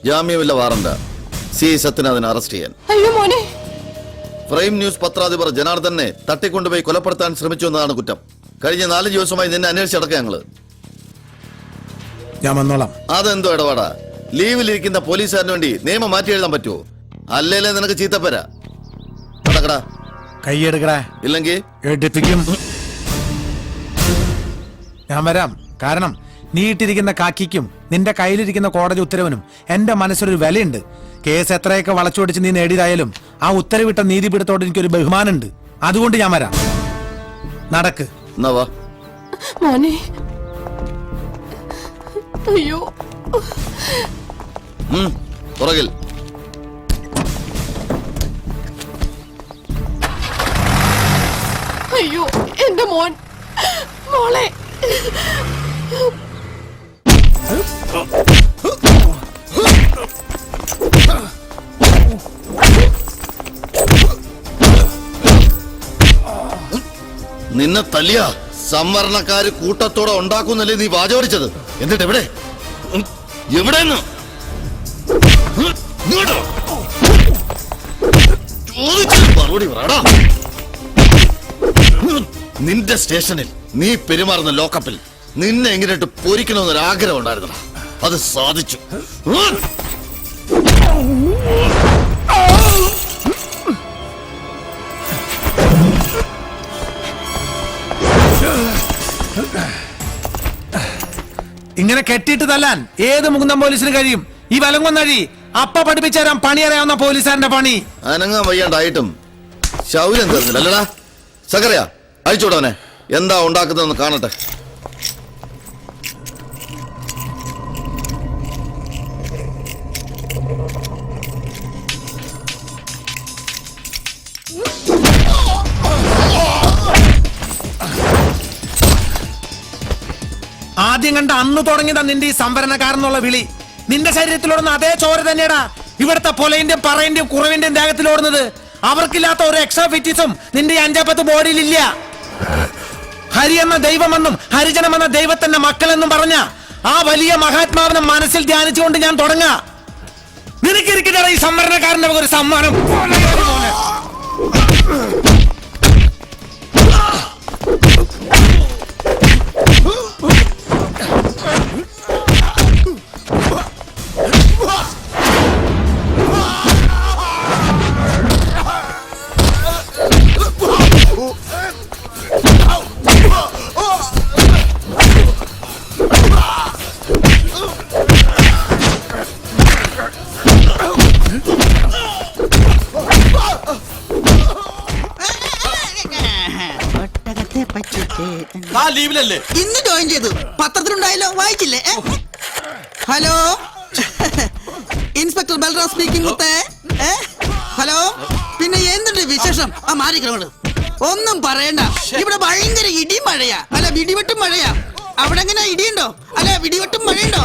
ജാമ്യമില്ല വാറണ്ട. C സത്യനാഥനെ arrest ചെയ്യാൻ. അയ്യോ മോനെ. പ്രൈം ന്യൂസ് പത്രാധിപർ ജനാർദ്ദനെ തട്ടിക്കൊണ്ടുപോയി കൊലപ്പെടുത്താൻ ശ്രമിച്ചു എന്നതാണ് കുറ്റം. കഴിഞ്ഞ 4 ദിവസമായി നിന്നെ അന്വേഷിച്ചടക്കം ഞങ്ങള്. ഞാൻ വന്നോളാം. അതെന്തോ ഇടപാടാ? ലീവിലിരിക്കുന്ന പോലീസുകാരന് വേണ്ടി നിയമം മാറ്റി എഴുതാൻ പറ്റുമോ? അല്ലേലേ നിനക്ക് ചീത്തപ്പര. നടക്കടാ. കൈയെടുക്കടാ, ഇല്ലെങ്കിൽ എടുപ്പിക്കും. ഞാൻ വരാം. കാരണം നീ ഇട്ടിരിക്കുന്ന കാക്കിക്കും നിന്റെ കയ്യിലിരിക്കുന്ന കോടതി ഉത്തരവിനും എന്റെ മനസ്സിലൊരു വിലയുണ്ട്. കേസ് എത്രയൊക്കെ വളച്ചൊടിച്ച് നീ നേടിയതായാലും ആ ഉത്തരവിട്ട നീതിപീഠത്തോട് എനിക്കൊരു ബഹുമാനമുണ്ട്. അതുകൊണ്ട് ഞാൻ വരാം. നടക്ക്. മോനെ. അയ്യോ. പുറകിൽ. അയ്യോ എന്റെ മോൻ. മോളെ. നിന്നെ തല്ലിയ സംവരണക്കാര് കൂട്ടത്തോടെ ഉണ്ടാക്കുന്നല്ലേ നീ വാചോടിച്ചത്? എന്നിട്ട് എവിടെ എവിടെന്ന് മറുപടി പറയടാ. നിന്റെ സ്റ്റേഷനിൽ നീ പെരുമാറുന്ന ലോക്കപ്പിൽ നിന്നെ എങ്ങനെയിട്ട് പൊരിക്കണമെന്നൊരാഗ്രഹം ഉണ്ടായിരുന്നടാ. അത് സാധിച്ചു. ഇങ്ങനെ കെട്ടിയിട്ട് തല്ലാൻ ഏത് മുകുന്ദം പോലീസിന് കഴിയും? ഈ വലങ്ങൊന്നഴി അപ്പ പഠിപ്പിച്ചുതരാൻ പണി അറിയാവുന്ന പോലീസുകാരന്റെ പണി. അനങ്ങാൻ വയ്യാണ്ടായിട്ടും ശൗര്യം തീർന്നില്ല അല്ലടാ. സക്കറിയ അഴിച്ചോടവനെ. എന്താ ഉണ്ടാക്കുന്നതെന്ന് കാണട്ടെ. ആദ്യം കണ്ട അന്ന് തുടങ്ങിയതാ നിന്റെ ഈ സംവരണക്കാരെന്നുള്ള വിളി. നിന്റെ ശരീരത്തിലോടുന്ന അതേ ചോര തന്നെയാടാ ഇവിടുത്തെ പൊലന്റെയും പറയന്റെയും കുറവിന്റെയും ദേഹത്തിലോടുന്നത്. അവർക്കില്ലാത്ത ഒരു എക്സ്ട്രാ ഫിറ്റിസും നിന്റെ 5-10 ബോഡിയിലില്ല. ഹരി എന്ന ദൈവമെന്നും ഹരിജനം എന്ന ദൈവത്തിന്റെ മക്കളെന്നും പറഞ്ഞ ആ വലിയ മഹാത്മാവിനെ മനസ്സിൽ ധ്യാനിച്ചുകൊണ്ട് ഞാൻ തുടങ്ങാ. നിനക്കിരിക്കുന്ന ഈ സംവരണക്കാരന്റെ ഒരു സമ്മാനം. ഇന്ന് ജോയിൻ ചെയ്തു. പത്രത്തിലുണ്ടായല്ലോ, വായിച്ചില്ലേ? Hello, inspector Balram speaking. Hello, പിന്നെ എന്തുണ്ട് വിശേഷം? ആ മാറിക്കളോട് ഒന്നും പറയണ്ട. ഇവിടെ ഭയങ്കര ഇടി മഴയാ. അല്ല ഇടിവെട്ടും മഴയാ. അവിടെ എങ്ങനെ ഇടിയുണ്ടോ? അല്ല ഇടിവെട്ടും മഴയുണ്ടോ?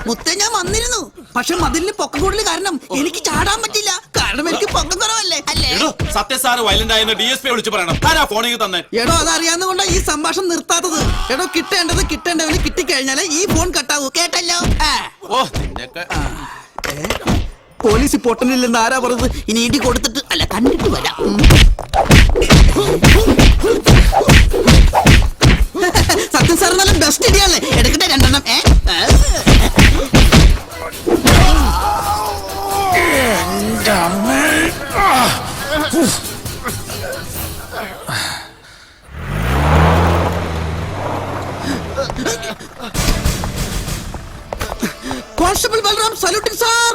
മുത്തേ, ഞാൻ വന്നിരുന്നു. പക്ഷെ മതിലിന് പൊക്കം കൂടുതൽ കാരണം എനിക്ക് ചാടാൻ പറ്റില്ല. കാരണം എനിക്ക് പൊക്കം കുറവല്ലേ. അല്ലേ സത്യസാറ് വയലന്റ് ആയെന്ന് DSP വിളിച്ചു പറയണം. ആരാ ഫോണിൽ തന്നെ? എടോ, അതറിയാവുന്നതുകൊണ്ടാ ഈ സംഭാഷണം നിർത്താത്തത്. എടോ, കിട്ടേണ്ടവന് കിട്ടിക്കഴിഞ്ഞാലേ ഈ ഫോൺ കട്ടാവൂ. കേട്ടല്ലോ? പോലീസ് പൊട്ടനില്ലെന്ന് ആരാ പറഞ്ഞത്? ഇനി ഇടി കൊടുത്തിട്ട് അല്ല കണ്ടിട്ട് വരാം. സത്യം സാർ നല്ല ബെസ്റ്റ് ഇടിയാണല്ലേ. എടുക്കട്ടെ 2 എണ്ണം. Constable Balram saluting sir.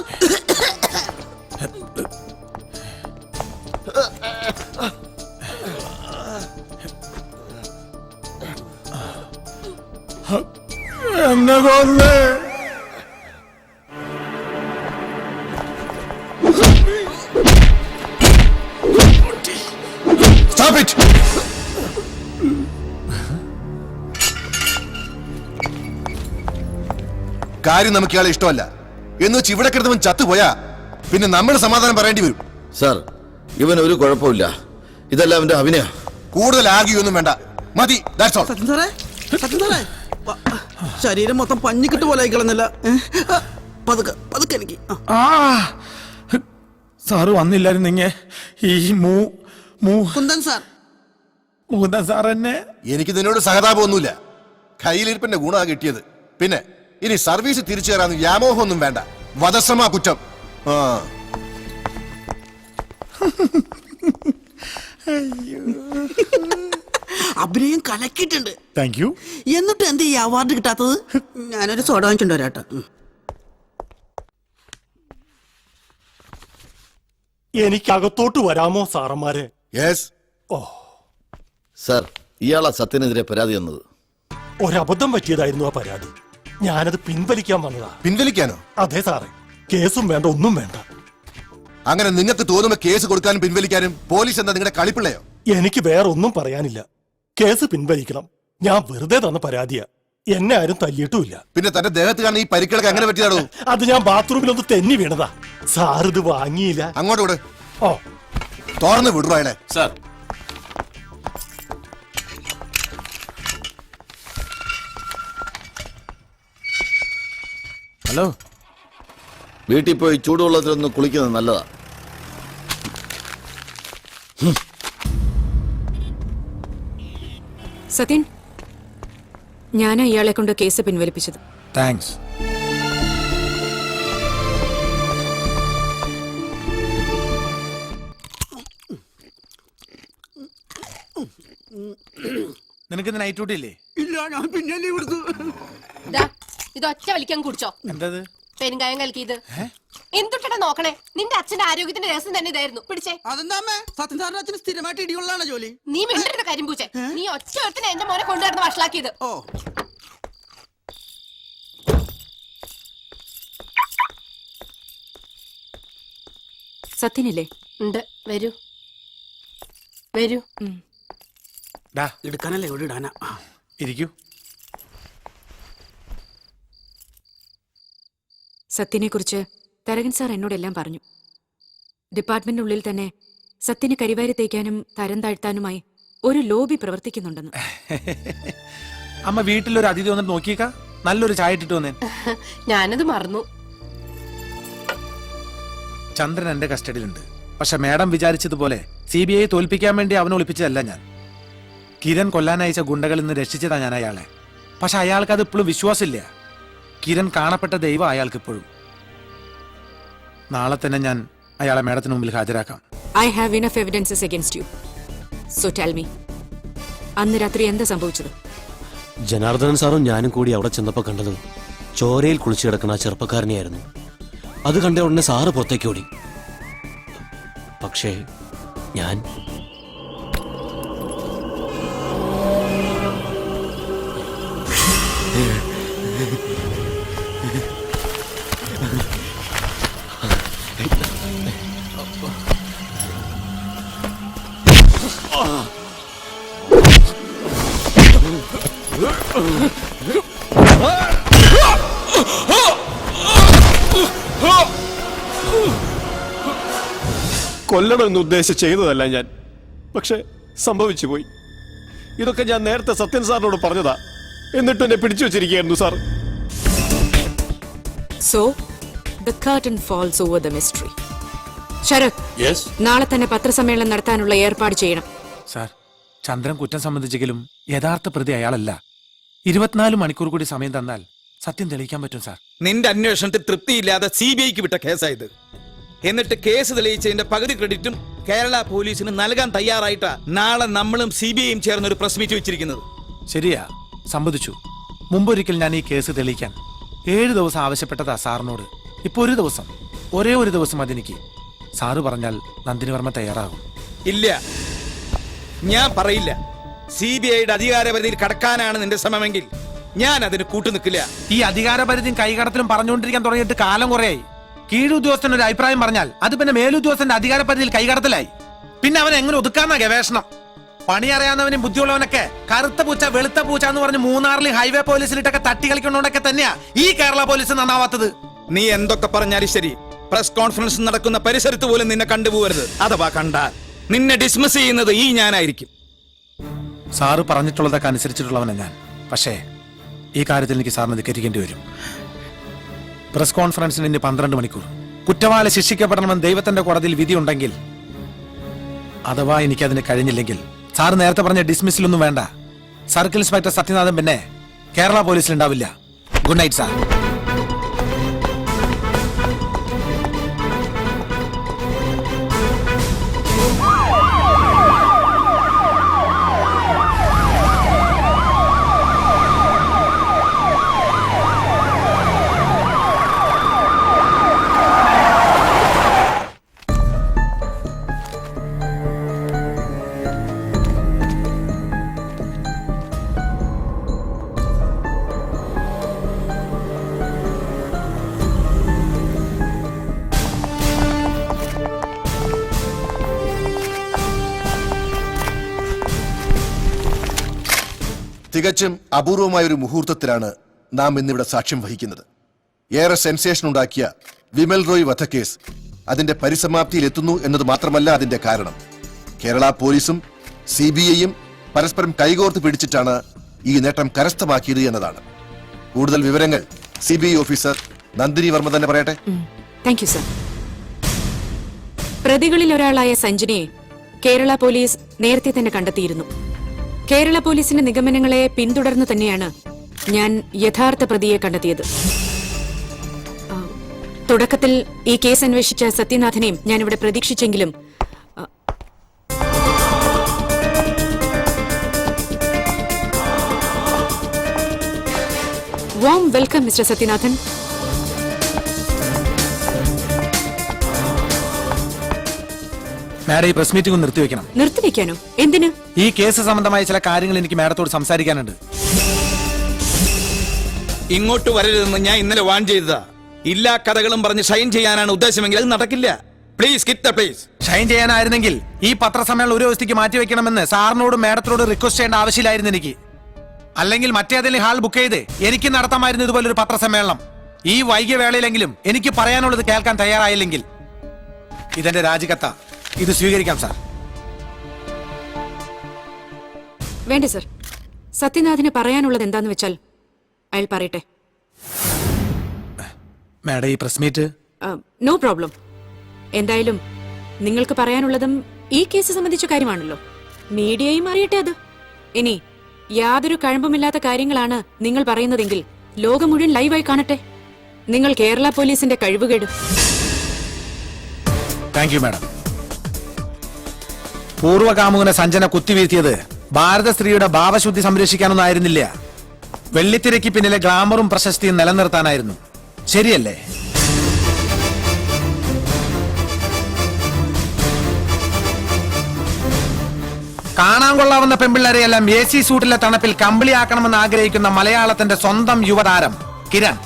എന്നെ കൊന്നേ. Stop it! കാര്യം നമുക്ക് ഇയാളെ ഇഷ്ടമല്ല. എന്ന് വെച്ച് ഇവിടെ കിടന്നവൻ ചത്തുപോയാ പിന്നെ നമ്മൾ സമാധാനം പറയേണ്ടി വരും. സാർ, ഇവൻ ഒരു കുഴപ്പമില്ല. ഇതെല്ലാം അവന്റെ അഭിനയ. കൂടുതൽ ആകിയൊന്നും വേണ്ട, മതി. That's all. സത്യം സാറേ, സത്യം സാറേ, ശരീരം മൊത്തം പഞ്ഞിക്കിട്ട് പോലെ ആയിക്കളഞ്ഞല്ല. പതുക്കെ പതുക്കെ എനിക്ക് ആ സാറ് വന്നില്ലായിരുന്നെങ്കിൽ ഈ കുന്തൻ സാർ. മുകുന്ദൻ സാർ എന്നെ എനിക്ക് നിന്നോട് സഹതാപമൊന്നുമില്ല. കയ്യിലിരിപ്പിന്റെ ഗുണമാണ് കിട്ടിയത്. പിന്നെ ഇനി സർവീസ് തിരിച്ചു തരാന്ന് വ്യാമോഹമൊന്നും വേണ്ട. വധശ്രമ കുറ്റം. ആ അഭിനയം കലക്കിയിട്ടുണ്ട്. Thank you. എന്നിട്ട് എന്ത് ഈ അവാർഡ് കിട്ടാത്തത്? ഞാനൊരു സോഡ വാങ്ങിച്ചോണ്ട് വരാട്ടോ. എനിക്കകത്തോട്ട് വരാമോ സാറന്മാരെ? യെസ്. സാർ, ഇയാളാ സത്യനെതിരെ പരാതി തന്നത്. ഒരബദ്ധം പറ്റിയതായിരുന്നു ആ പരാതി. ഞാനത് പിൻവലിക്കാൻ വന്നതാ. പിൻവലിക്കാനോ? അതെ സാറേ, കേസും വേണ്ട, ഒന്നും വേണ്ട. അങ്ങനെ നിങ്ങൾക്ക് തോന്നുമ്പോ കേസ് കൊടുക്കാനും പിൻവലിക്കാനും പോലീസ് എന്താ നിങ്ങളുടെ കളിപ്പിള്ളയോ? എനിക്ക് വേറെ ഒന്നും പറയാനില്ല. കേസ് പിൻവലിക്കണം. ഞാൻ വെറുതെ തന്ന പരാതിയാ. എന്നെ ആരും തല്ലിയിട്ടുമില്ല. പിന്നെ തന്റെ ദേഹത്ത് കാണുന്ന ഈ പരിക്കിളക്ക് എങ്ങനെ പറ്റിയതാണോ? അത് ഞാൻ ബാത്റൂമിലൊന്ന് തെന്നി വീണതാ. സാർ ഇത് വാങ്ങിയില്ല. അങ്ങോട്ട് വിട്. ഓ, തുറന്ന് വിടുറോ അയാളെ. Sir, hello. വീട്ടിൽ പോയി ചൂടുവെള്ളത്തിലൊന്ന് കുളിക്കുന്നത് നല്ലതാ. സത്യൻ, ഞാനാ ഇയാളെ കൊണ്ട് കേസ് പിൻവലിപ്പിച്ചത്. താങ്ക്സ്. നിനക്ക് നൈറ്റ് ഡ്യൂട്ടി ഇല്ലേ? ഇല്ല, ഞാൻ പിന്നെ കൊടുത്തു. ഇത് ഒറ്റ വലിക്കാൻ കുടിച്ചോ? എന്തത്? പെരുങ്കായം കലക്കിയത്. എന്തുട്ടാ നോക്കണേ? നിന്റെ അച്ഛന്റെ ആരോഗ്യത്തിന്റെ രഹസ്യം തന്നെ ഇതായിരുന്നു. പിടിച്ചേ. അതെന്താ അമ്മേ? സത്യം സാറിന്റെ അച്ഛന് സ്ഥിരമായിട്ട് ഇടികൊള്ളാണ് ജോലി. നീ മിണ്ടരുത് കരിമ്പൂച്ചേ. നീ ഒറ്റ ഒരുത്തിനെ എന്റെ മോനെ കൊണ്ടുവരുന്ന വഷളാക്കിയത്. ഓ, സത്യനില്ലേ? ഉണ്ട്. വരൂ വരൂ. ഡാ, എടുക്കാനല്ലേ എവിടെ ഇടാനാ? ഇരിക്കൂ. സത്യനെ കുറിച്ച് തരകൻ സാർ എന്നോടെല്ലാം പറഞ്ഞു. ഡിപ്പാർട്ട്മെന്റിനുള്ളിൽ തന്നെ സത്യനെ കരിവാരി തേക്കാനും തരം താഴ്ത്താനുമായി ഒരു ലോബി പ്രവർത്തിക്കുന്നുണ്ടെന്ന്. അമ്മ വീട്ടിലൊരു അതിഥി വന്നിട്ട് നോക്കിയേക്കാ. നല്ലൊരു ചായ ഇട്ടിട്ട് വന്നേ. ഞാനത് മറന്നു. ചന്ദ്രൻ എന്റെ കസ്റ്റഡിയിലുണ്ട്. പക്ഷെ മേഡം വിചാരിച്ചതുപോലെ CBI തോൽപ്പിക്കാൻ വേണ്ടി അവനെ ഒളിപ്പിച്ചതല്ല ഞാൻ. കിരൺ കൊല്ലാനയച്ച ഗുണ്ടകളിൽ നിന്ന് രക്ഷിച്ചതാ ഞാൻ അയാളെ. പക്ഷെ അയാൾക്ക് അത് ഇപ്പോഴും വിശ്വാസമില്ല. കിരൺ കാണപ്പെട്ട ദൈവം അയാൾക്ക് ഇപ്പോഴും. നാളെ തന്നെ ഞാൻ അയാളെ മേഡത്തിന് മുമ്പിൽ ഹാജരാക്കാം. I have enough evidences against you. So tell me, അന്ന് രാത്രി എന്താ സംഭവിച്ചത്? ജനാർദ്ദനൻ സാറും ഞാനും കൂടി അവിടെ ചെന്നപ്പോ കണ്ടത് ചോരയിൽ കുളിച്ചു കിടക്കുന്ന ആ ചെറുപ്പക്കാരനെയായിരുന്നു. അത് കണ്ട ഉടനെ സാറ് പുറത്തേക്ക് ഓടി. പക്ഷേ ഞാൻ കൊല്ലണമെന്ന് ഉദ്ദേശിച്ച് ചെയ്തതല്ല ഞാൻ. പക്ഷെ സംഭവിച്ചു പോയി. ഇതൊക്കെ ഞാൻ നേരത്തെ സത്യൻ സാറിനോട് പറഞ്ഞതാ. എന്നിട്ട് എന്നെ പിടിച്ചു വെച്ചിരിക്കുകയായിരുന്നു sir. So the curtain falls over the mystery. Sharath, നാളെ തന്നെ പത്രസമ്മേളനം നടത്താനുള്ള ഏർപ്പാട് ചെയ്യണം. സാർ, ചന്ദ്രൻ കുറ്റം സംബന്ധിച്ചെങ്കിലും യഥാർത്ഥ പ്രതി അയാളല്ല. 24 മണിക്കൂർ കൂടി സമയം തന്നാൽ സത്യം തെളിയിക്കാൻ പറ്റും സാർ. നിന്റെ അന്വേഷണത്തിൽ തൃപ്തിയില്ലാതെ CBIക്ക് വിട്ട കേസായത്. എന്നിട്ട് കേസ് തെളിയിച്ചതിന്റെ പകുതി ക്രെഡിറ്റും കേരള പോലീസിന് നൽകാൻ തയ്യാറായിട്ടാ നാളെ നമ്മളും CBIയും ചേർന്ന് ഒരു പ്രസ് മീറ്റ് വെച്ചിരിക്കുന്നത്. ശരിയാ, സമ്മതിച്ചു. മുമ്പൊരിക്കൽ ഞാൻ ഈ കേസ് തെളിയിക്കാൻ 7 ദിവസം ആവശ്യപ്പെട്ടതാ സാറിനോട്. ഇപ്പൊ ഒരു ദിവസം, ഒരേ ഒരു ദിവസം അതെനിക്ക്. സാറ് പറഞ്ഞാൽ നന്ദിനി വർമ്മ തയ്യാറാകും. ഇല്ല, ഞാൻ പറയില്ല. CBIയുടെ അധികാരപരിധിയിൽ കടക്കാനാണ് നിന്റെ ശ്രമമെങ്കിൽ ഞാൻ അതിന് കൂട്ടുനിൽക്കില്ല. ഈ അധികാരപരിധിയും കൈകടത്തിലും പറഞ്ഞുകൊണ്ടിരിക്കാൻ തുടങ്ങിയിട്ട് കാലം കുറയായി. കീഴുദ്യോഗസ്ഥൻ ഒരു അഭിപ്രായം പറഞ്ഞാൽ അത് പിന്നെ മേലുദ്യോഗസ്ഥന്റെ അധികാരപരിധിയിൽ കൈകടത്തലായി. പിന്നെ അവൻ എങ്ങനെ ഒതുക്കാന്ന ഗവേഷണം. പണി അറിയാവുന്നവനും ബുദ്ധിയുള്ളവനൊക്കെ കറുത്ത പൂച്ച വെളുത്ത പൂച്ച എന്ന് പറഞ്ഞ് മൂന്നാറിൽ ഹൈവേ പോലീസിലിട്ടൊക്കെ തട്ടി കളിക്കുന്നോണ്ടൊക്കെ തന്നെയാ ഈ കേരള പോലീസ് നന്നാവാത്തത്. നീ എന്തൊക്കെ പറഞ്ഞാലും ശരി, പ്രസ് കോൺഫറൻസ് നടക്കുന്ന പരിസരത്ത് പോലും നിന്നെ കണ്ടുപോകരുത്. അഥവാ കണ്ടാൽ നിന്നെ ഡിസ്മിസ് ചെയ്യുന്നത് ഈ ഞാനായിരിക്കും. സാറ് പറഞ്ഞിട്ടുള്ളതൊക്കെ അനുസരിച്ചിട്ടുള്ളവനാണ് ഞാൻ. പക്ഷേ ഈ കാര്യത്തിൽ എനിക്ക് സാറിന് ധിക്കരിക്കേണ്ടി വരും. പ്രസ് കോൺഫറൻസിന് ഇനി 12 മണിക്കൂർ. കുറ്റവാളി ശിക്ഷിക്കപ്പെടണമെന്ന് ദൈവത്തിന്റെ കോടതിയിൽ വിധിയുണ്ടെങ്കിൽ, അഥവാ എനിക്കതിന് കഴിഞ്ഞില്ലെങ്കിൽ, സാറ് നേരത്തെ പറഞ്ഞ ഡിസ്മിസിലൊന്നും വേണ്ട. സർക്കിൾ ഇൻസ്പെക്ടർ സത്യനാഥൻ പിന്നെ കേരള പോലീസിൽ ഉണ്ടാവില്ല. Good night sir. തികച്ചും അപൂർവമായ ഒരു മുഹൂർത്തത്തിലാണ് നാം ഇന്നിവിടെ സാക്ഷ്യം വഹിക്കുന്നത്. ഏറെ സെൻസേഷൻ ഉണ്ടാക്കിയ വിമൽ റോയ് വധക്കേസ് അതിന്റെ പരിസമാപ്തിയിൽ എത്തുന്നു എന്നത് മാത്രമല്ല അതിന്റെ കാരണം. കേരള പോലീസും CBIയും പരസ്പരം കൈകോർത്ത് പിടിച്ചിട്ടാണ് ഈ നേട്ടം കരസ്ഥമാക്കിയത് എന്നതാണ്. കൂടുതൽ വിവരങ്ങൾ CBI ഓഫീസർ നന്ദിനി വർമ്മ തന്നെ പറയട്ടെ. Thank you sir. പ്രതികളിൽ ഒരാളായ സഞ്ജനയെ കേരള പോലീസ് നേരത്തെ തന്നെ കണ്ടെത്തിയിരുന്നു. കേരള പോലീസിന്റെ നിഗമനങ്ങളെ പിന്തുടർന്നു തന്നെയാണ് ഞാൻ യഥാർത്ഥ പ്രതിയെ കണ്ടെത്തിയത്. തുടക്കത്തിൽ ഈ കേസ് അന്വേഷിച്ച സത്യനാഥനെയും ഞാനിവിടെ പ്രതീക്ഷിച്ചെങ്കിലും warm welcome mister Sathyanathan. Madam, ഈ പ്രസ് മീറ്റിംഗ് ഒന്ന് നിർത്തിവെക്കണം. നിർത്തിവെക്കാനോ? എന്തിന്? ഈ കേസ് സംബന്ധമായ ചില കാര്യങ്ങൾ എനിക്ക് മാഡത്തോട് സംസാരിക്കാനുണ്ട്. ഇങ്ങോട്ട് വരരുതെന്ന് ഞാൻ ഇന്നലെ വാൺ ചെയ്തതാ. ഇല്ലാ കഥകളും പറഞ്ഞ് ഷൈൻ ചെയ്യാനാണ് ഉദ്ദേശമെങ്കിൽ അത് നടക്കില്ല. Please quit the place. Shine ചെയ്യാനായിരുന്നെങ്കിൽ ഈ പത്രസമ്മേളനം ഒരു ദിവസത്തേക്ക് മാറ്റിവെക്കണമെന്ന് സാറിനോടും മാഡത്തിനോട് റിക്വസ്റ്റ് ചെയ്യേണ്ട ആവശ്യമില്ലായിരുന്നു എനിക്ക്. അല്ലെങ്കിൽ മറ്റേതെങ്കിലും ഹാൾ ബുക്ക് ചെയ്ത് എനിക്ക് നടത്താമായിരുന്നു ഇതുപോലൊരു പത്രസമ്മേളനം. ഈ വൈകിയ വേളയിലെങ്കിലും എനിക്ക് പറയാനുള്ളത് കേൾക്കാൻ തയ്യാറായില്ലെങ്കിൽ ഇതെന്റെ രാജിക്കത്ത. ഇത് സ്വീകരിക്കാം സാർ. വേണ്ട സർ. സത്യനാഥിന് പറയാനുള്ളത് എന്താന്ന് വെച്ചാൽ അയാൾ പറയട്ടെ. മാഡം, ഈ പ്രസ് മീറ്റ് നോ പ്രോബ്ലം. എന്തായാലും നിങ്ങൾക്ക് പറയാനുള്ളതും ഈ കേസ് സംബന്ധിച്ച കാര്യമാണല്ലോ. മീഡിയയും അറിയട്ടെ അത്. ഇനി യാതൊരു കഴമ്പുമില്ലാത്ത കാര്യങ്ങളാണ് നിങ്ങൾ പറയുന്നതെങ്കിൽ ലോകം മുഴുവൻ ലൈവായി കാണട്ടെ. നിങ്ങൾ കേരള പോലീസിന്റെ കഴിവുകേട്. Thank you madam. പൂർവ്വകാമുകനെ സഞ്ജന കുത്തിവീഴ്ത്തിയത് ഭാരത സ്ത്രീയുടെ ഭാവശുദ്ധി സംരക്ഷിക്കാനൊന്നും ആയിരുന്നില്ല. വെള്ളിത്തിരയ്ക്ക് പിന്നിലെ ഗ്ലാമറും പ്രശസ്തിയും നിലനിർത്താനായിരുന്നു. ശരിയല്ലേ? കാണാൻ കൊള്ളാവുന്ന പെമ്പിള്ളരെയെല്ലാം AC സൂട്ടിലെ തണുപ്പിൽ കമ്പിളിയാക്കണമെന്ന് ആഗ്രഹിക്കുന്ന മലയാളത്തിന്റെ സ്വന്തം യുവതാരം കിരൺ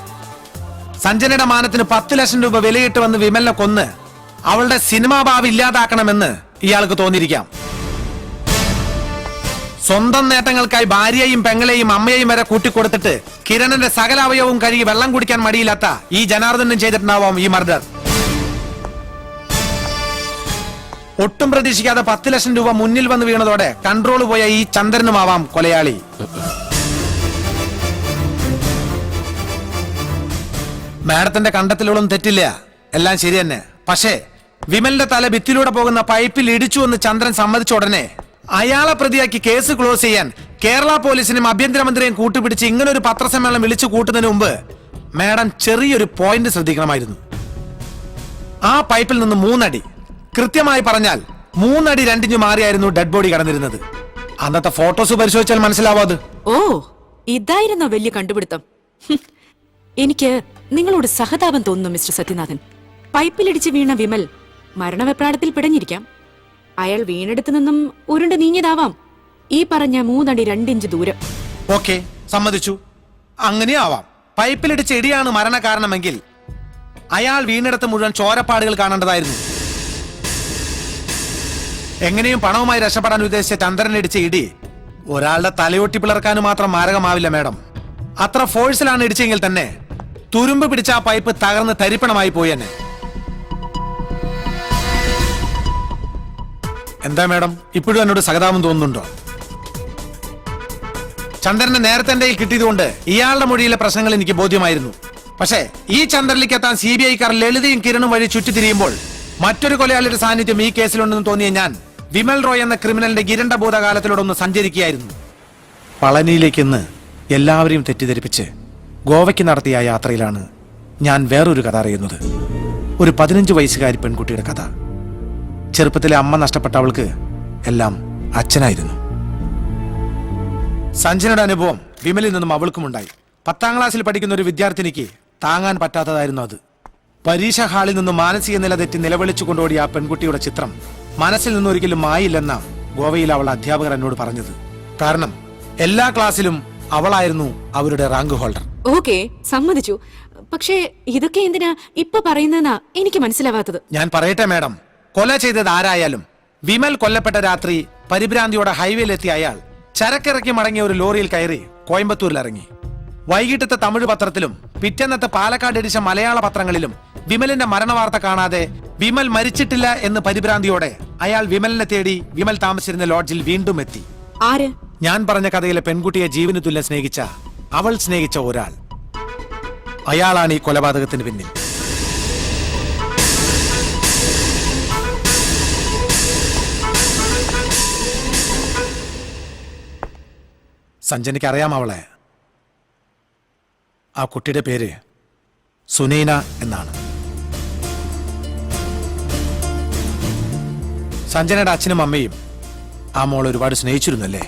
സഞ്ജനയുടെ മാനത്തിന് 10 ലക്ഷം രൂപ വിലയിട്ട് വന്ന് വിമലിനെ കൊന്ന് അവളുടെ സിനിമാ ഭാവി ഇല്ലാതാക്കണമെന്ന് ഇയാൾക്ക് തോന്നിയിരിക്കാം. സ്വന്തം നേട്ടങ്ങൾക്കായി ഭാര്യയെയും പെങ്ങളെയും അമ്മയെയും വരെ കൂട്ടിക്കൊടുത്തിട്ട് കിരണന്റെ സകല അവയവവും കഴുകി വെള്ളം കുടിക്കാൻ മടിയില്ലാത്ത ഈ ജനാർദ്ദനും ചെയ്തിട്ടുണ്ടാവാം ഈ മർഡർ. ഒട്ടും പ്രതീക്ഷിക്കാതെ 10 ലക്ഷം രൂപ മുന്നിൽ വന്ന് വീണതോടെ കൺട്രോൾ പോയ ഈ ചന്ദ്രനുമാവാം കൊലയാളി. മാഡത്തിന്റെ കണ്ടെത്തലുകളും തെറ്റില്ല, എല്ലാം ശരി തന്നെ. പക്ഷേ വിമലിന്റെ തല ഭിത്തിലൂടെ പോകുന്ന പൈപ്പിൽ ഇടിച്ചു എന്ന് ചന്ദ്രൻ സമ്മതിച്ച ഉടനെ അയാളെ പ്രതിയാക്കി കേസ് ക്ലോസ് ചെയ്യാൻ കേരള പോലീസിനും ആഭ്യന്തരമന്ത്രിയും കൂട്ടുപിടിച്ച് ഇങ്ങനൊരു പത്രസമ്മേളനം വിളിച്ചു കൂട്ടുന്നതിന് മുമ്പ് മാഡം ചെറിയൊരു പോയിന്റ് ശ്രദ്ധിക്കണമായിരുന്നു. ആ പൈപ്പിൽ നിന്ന് 3 അടി, കൃത്യമായി പറഞ്ഞാൽ 3 അടി 2 ഇഞ്ച് മാറിയായിരുന്നു ഡെഡ് ബോഡി കടന്നിരുന്നത്. അന്നത്തെ ഫോട്ടോസ് പരിശോധിച്ചാൽ മനസ്സിലാവാത്. ഓ, ഇതായിരുന്നോ വലിയ കണ്ടുപിടുത്തം? എനിക്ക് നിങ്ങളോട് സഹതാപം തോന്നുന്നു മിസ്റ്റർ സത്യനാഥൻ. പൈപ്പിലിടിച്ച് വീണ വിമൽ മരണവെപ്രാളത്തിൽ പിടഞ്ഞിരിക്കാം. അയാൾ വീണെടുത്തു നിന്നും ഉരുണ്ട് നീങ്ങിയതാവാം ഈ പറഞ്ഞ 3 അടി 2 ഇഞ്ച് ദൂരം. ഓക്കെ, സമ്മതിച്ചു. അങ്ങനെയാവാം. പൈപ്പിലിടിച്ച് ഇടിയാണ് മരണകാരണമെങ്കിൽ അയാൾ വീണെടുത്ത് മുഴുവൻ ചോരപ്പാടുകൾ കാണേണ്ടതായിരുന്നു. എങ്ങനെയും പണവുമായി രക്ഷപ്പെടാൻ ഉദ്ദേശിച്ച ചന്ദ്രനിടിച്ച ഇടി ഒരാളുടെ തലയൊട്ടി പിളർക്കാനും മാത്രം മാരകമാവില്ല മാഡം. അത്ര ഫോഴ്സിലാണ് ഇടിച്ചെങ്കിൽ തന്നെ തുരുമ്പ് പിടിച്ച ആ പൈപ്പ് തകർന്ന് തരിപ്പണമായി പോയി എന്നെ. എന്താ മാഡം ഇപ്പോഴും എന്നോട് സഹതാപം തോന്നുന്നുണ്ടോ? ചന്ദ്രനെ നേരത്തെ എന്റെ കയ്യിൽ കിട്ടിയതുകൊണ്ട് ഇയാളുടെ മൊഴിയിലെ പ്രശ്നങ്ങൾ എനിക്ക് ബോധ്യമായിരുന്നു. പക്ഷേ ഈ ചന്ദ്രനിലേക്ക് എത്താൻ CBI-ക്കാർ ലളിതയും കിരണും വഴി ചുറ്റിത്തിരിയുമ്പോൾ മറ്റൊരു കൊലയാളിയുടെ സാന്നിധ്യം ഈ കേസിലുണ്ടെന്ന് തോന്നിയ ഞാൻ വിമൽ റോയ് എന്ന ക്രിമിനലിന്റെ ഗിരണ്ട ഭൂതകാലത്തിലൂടെ ഒന്ന് സഞ്ചരിക്കുകയായിരുന്നു. പളനിയിലേക്ക് ഇന്ന് എല്ലാവരെയും തെറ്റിദ്ധരിപ്പിച്ച് ഗോവയ്ക്ക് നടത്തിയ യാത്രയിലാണ് ഞാൻ വേറൊരു കഥ അറിയുന്നത്. ഒരു 15 വയസ്സുകാരി പെൺകുട്ടിയുടെ കഥ. ചെറുപ്പത്തിലെ അമ്മ നഷ്ടപ്പെട്ട അവൾക്ക് എല്ലാം അച്ഛനായിരുന്നു. സഞ്ജനയുടെ അനുഭവം വിമലിൽ നിന്നും അവൾക്കുമുണ്ടായി. 10ാം ക്ലാസ്സിൽ പഠിക്കുന്ന ഒരു വിദ്യാർത്ഥിനിക്ക് താങ്ങാൻ പറ്റാത്തതായിരുന്നു അത്. പരീക്ഷ ഹാളിൽ നിന്ന് മാനസിക നില തെറ്റി നിലവിളിച്ചു കൊണ്ടോടിയ ആ പെൺകുട്ടിയുടെ ചിത്രം മനസ്സിൽ നിന്ന് ഒരിക്കലും മായില്ലെന്ന ഗോവയിൽ അവൾ അധ്യാപകർ എന്നോട് പറഞ്ഞത്. കാരണം എല്ലാ ക്ലാസ്സിലും അവളായിരുന്നു അവരുടെ റാങ്ക് ഹോൾഡർ. ഓക്കെ, സമ്മതിച്ചു. പക്ഷേ ഇതൊക്കെ എന്തിനാ ഇപ്പൊ പറയുന്നതെന്നാ എനിക്ക് മനസ്സിലാവാത്തത്. ഞാൻ പറയട്ടെ മാഡം, കൊല ചെയ്തത് ആരായാലും വിമൽ കൊല്ലപ്പെട്ട രാത്രി പരിഭ്രാന്തിയോടെ ഹൈവേയിലെത്തിയ അയാൾ ചരക്കിറക്കി മടങ്ങിയ ഒരു ലോറിയിൽ കയറി കോയമ്പത്തൂരിൽ ഇറങ്ങി. വൈകിട്ടത്തെ തമിഴ് പത്രത്തിലും പിറ്റേന്നത്തെ പാലക്കാട് എഡിഷൻ മലയാള പത്രങ്ങളിലും വിമലിന്റെ മരണവാർത്ത കാണാതെ വിമൽ മരിച്ചിട്ടില്ല എന്ന് പരിഭ്രാന്തിയോടെ അയാൾ വിമലിനെ തേടി വിമൽ താമസിച്ചിരുന്ന ലോഡ്ജിൽ വീണ്ടും എത്തി. ആര്? ഞാൻ പറഞ്ഞ കഥയിലെ പെൺകുട്ടിയെ ജീവന് തുല്യം സ്നേഹിച്ച അവൾ സ്നേഹിച്ച ഒരാൾ. അയാളാണ് ഈ കൊലപാതകത്തിന് പിന്നിൽ. സഞ്ജനയ്ക്ക് അറിയാം അവളെ. ആ കുട്ടിയുടെ പേര് സുനൈന എന്നാണ്. സഞ്ജനയുടെ അച്ഛനും അമ്മയും ആ മോൾ ഒരുപാട് സ്നേഹിച്ചിരുന്നല്ലേ?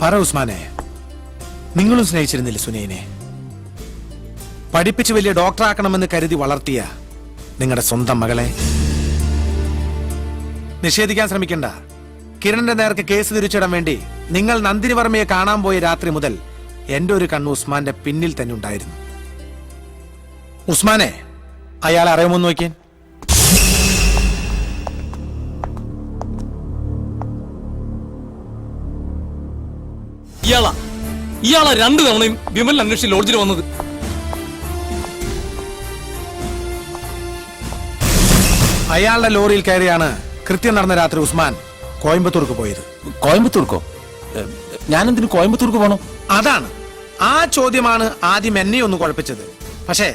പറ ഉസ്മാനെ, നിങ്ങളും സ്നേഹിച്ചിരുന്നില്ലേ സുനൈനെ? പഠിപ്പിച്ച് വലിയ ഡോക്ടറാക്കണമെന്ന് കരുതി വളർത്തിയ നിങ്ങളുടെ സ്വന്തം മകളെ നിഷേധിക്കാൻ ശ്രമിക്കണ്ട. കിരണിന്റെ നേർക്ക് കേസ് തിരിച്ചിടാൻ വേണ്ടി നിങ്ങൾ നന്ദിനി വർമ്മയെ കാണാൻ പോയ രാത്രി മുതൽ എന്റെ ഒരു കണ്ണ് ഉസ്മാന്റെ പിന്നിൽ തന്നെ ഉണ്ടായിരുന്നു. ഉസ്മാനെ, അയാളെ അറിയുമോ നോക്കിയാൻ? ഇയാളാ 2 തവണയും വിമൽ അന്വേഷിച്ച് ലോഡ്ജിൽ വന്നത്. അയാളുടെ ലോറിയിൽ കയറിയാണ് കൃത്യം നടന്ന രാത്രി ഉസ്മാൻ കോയമ്പത്തൂർക്ക് പോയത്. കോയമ്പത്തൂർക്കോ? ഞാനെന്തിനു കോയമ്പത്തൂർക്ക് പോണം? അതാണ് ആ ചോദ്യമാണ് ആദ്യം എന്നെ ഒന്ന് കുഴപ്പിച്ചത്. പക്ഷേ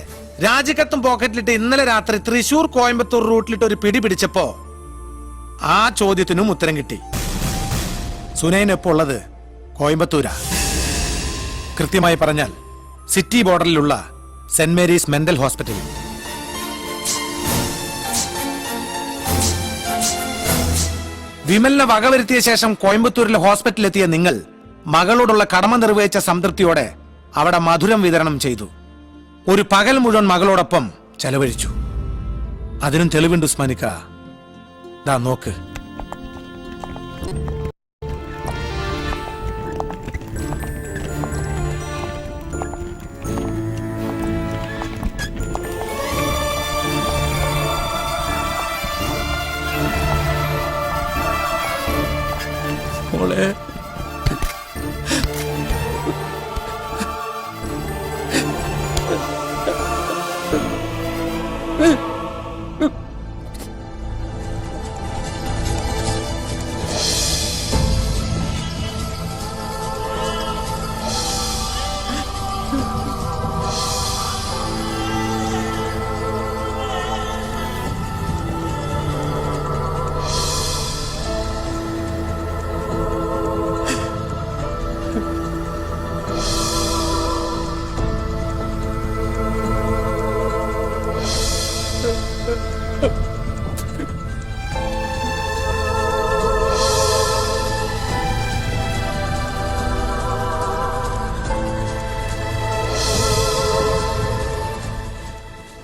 രാജിക്കത്തും പോക്കറ്റിലിട്ട് ഇന്നലെ രാത്രി തൃശൂർ കോയമ്പത്തൂർ റൂട്ടിലിട്ട് ഒരു പിടി പിടിച്ചപ്പോ ആ ചോദ്യത്തിനും ഉത്തരം കിട്ടി. സുനൈൻ എപ്പോ ഉള്ളത് കോയമ്പത്തൂരാ. കൃത്യമായി പറഞ്ഞാൽ സിറ്റി ബോർഡറിലുള്ള സെന്റ് മേരീസ് മെന്റൽ ഹോസ്പിറ്റലിൽ. വിമലിനെ വകവരുത്തിയ ശേഷം കോയമ്പത്തൂരിലെ ഹോസ്പിറ്റലിലെത്തിയ നിങ്ങൾ മകളോടുള്ള കടമ നിർവഹിച്ച സംതൃപ്തിയോടെ അവിടെ മധുരം വിതരണം ചെയ്തു. ഒരു പകൽ മുഴുവൻ മകളോടൊപ്പം ചെലവഴിച്ചു. അതിനും തെളിവുണ്ട് ഉസ്മാനിക്ക. ദാ നോക്ക്. മോളെ,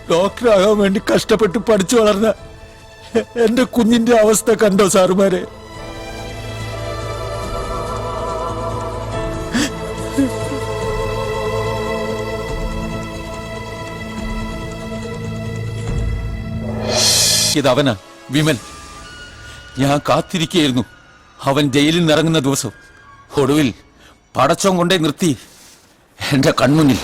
ഡോക്ടറാകാൻ വേണ്ടി കഷ്ടപ്പെട്ട് പഠിച്ചു വളർന്ന എന്റെ കുഞ്ഞിന്റെ അവസ്ഥ കണ്ടോ സാറുമാരെ? ഇതവനാ വിമൽ. ഞാൻ കാത്തിരിക്കുകയായിരുന്നു അവൻ ജയിലിൽ നിന്ന് ഇറങ്ങുന്ന ദിവസം. ഒടുവിൽ പടച്ചോൻ കൊണ്ടേ നിർത്തി എന്റെ കൺമുന്നിൽ.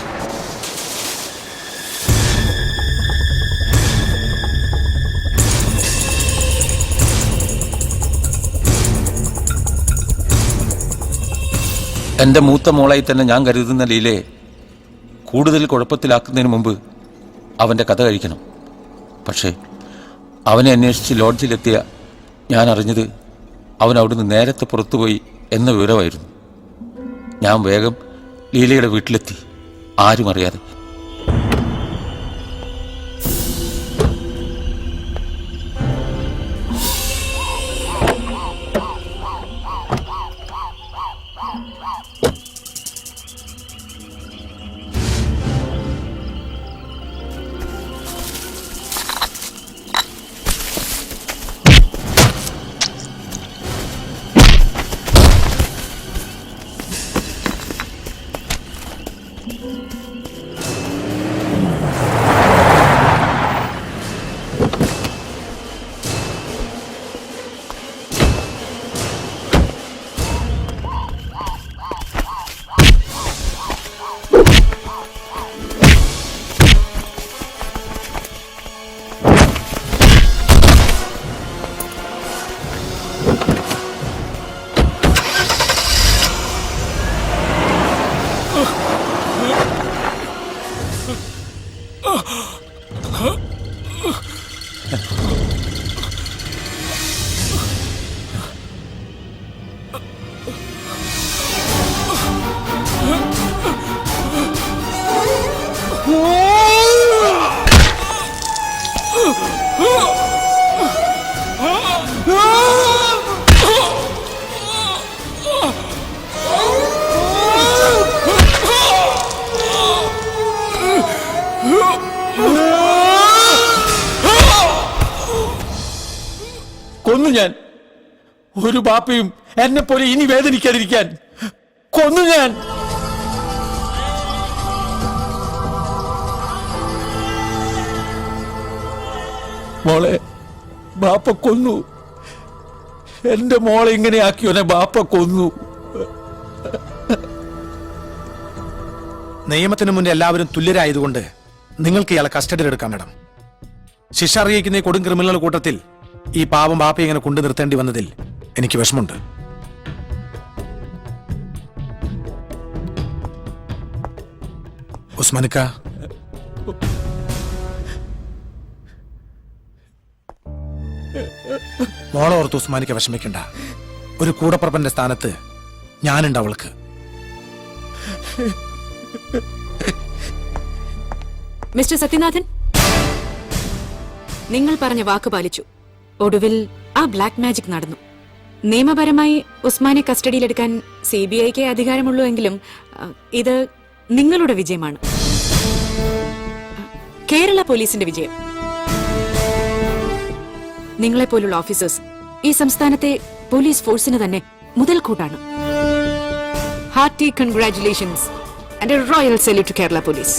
എൻ്റെ മൂത്ത മോളായി തന്നെ ഞാൻ കരുതുന്ന ലീലയെ കൂടുതൽ കുഴപ്പത്തിലാക്കുന്നതിന് മുമ്പ് അവൻ്റെ കഥ കഴിക്കണം. പക്ഷേ അവനെ അന്വേഷിച്ച് ലോഡ്ജിലെത്തിയ ഞാൻ അറിഞ്ഞത് അവൻ അവിടുന്ന് നേരത്തെ പുറത്തുപോയി എന്ന വിവരമായിരുന്നു. ഞാൻ വേഗം ലീലയുടെ വീട്ടിലെത്തി, ആരും അറിയാതെ. കൊന്നു ഞാൻ. ഒരു ബാപ്പയും എന്നെ പോലെ ഇനി വേദനിക്കാതിരിക്കാൻ കൊന്നു ഞാൻ. മോളെ ബാപ്പ കൊന്നു. എന്റെ മോളെ ഇങ്ങനെ ആക്കിയോനെ ബാപ്പ കൊന്നു. നിയമത്തിന് മുന്നിൽ എല്ലാവരും തുല്യരായതുകൊണ്ട് നിങ്ങൾക്ക് ഇയാളെ കസ്റ്റഡിയിൽ എടുക്കാം മാഡം. ശിക്ഷ അറിയിക്കുന്ന ഈ കൊടും ക്രിമിനൽ കൂട്ടത്തിൽ ഈ പാവം ബാപ്പയെ ഇങ്ങനെ കൊണ്ടു നിർത്തേണ്ടി വന്നതിൽ എനിക്ക് വിഷമമുണ്ട്. ഉസ്മാനിക്ക, മോളെ ഓർത്ത് ഉസ്മാനിക്ക വിഷമിക്കണ്ട. ഒരു കൂടപ്പറപ്പന്റെ സ്ഥാനത്ത് ഞാനുണ്ട് അവൾക്ക്. മിസ്റ്റർ സത്യനാഥൻ, നിങ്ങൾ പറഞ്ഞ വാക്ക് പാലിച്ചു. ഒടുവിൽ ആ ബ്ലാക്ക് മാജിക് നടന്നു. നിയമപരമായി ഉസ്മാനെ കസ്റ്റഡിയിലെടുക്കാൻ CBIക്ക് അധികാരമുള്ളൂ എങ്കിലും ഇത് നിങ്ങളുടെ വിജയമാണ്, കേരള പോലീസിന്റെ വിജയം. നിങ്ങളെപ്പോലുള്ള ഓഫീസേഴ്സ് ഈ സംസ്ഥാനത്തെ പോലീസ് ഫോഴ്സിന് തന്നെ മുതൽക്കൂട്ടാണ്. Hearty congratulations and a royal salute to Kerala police.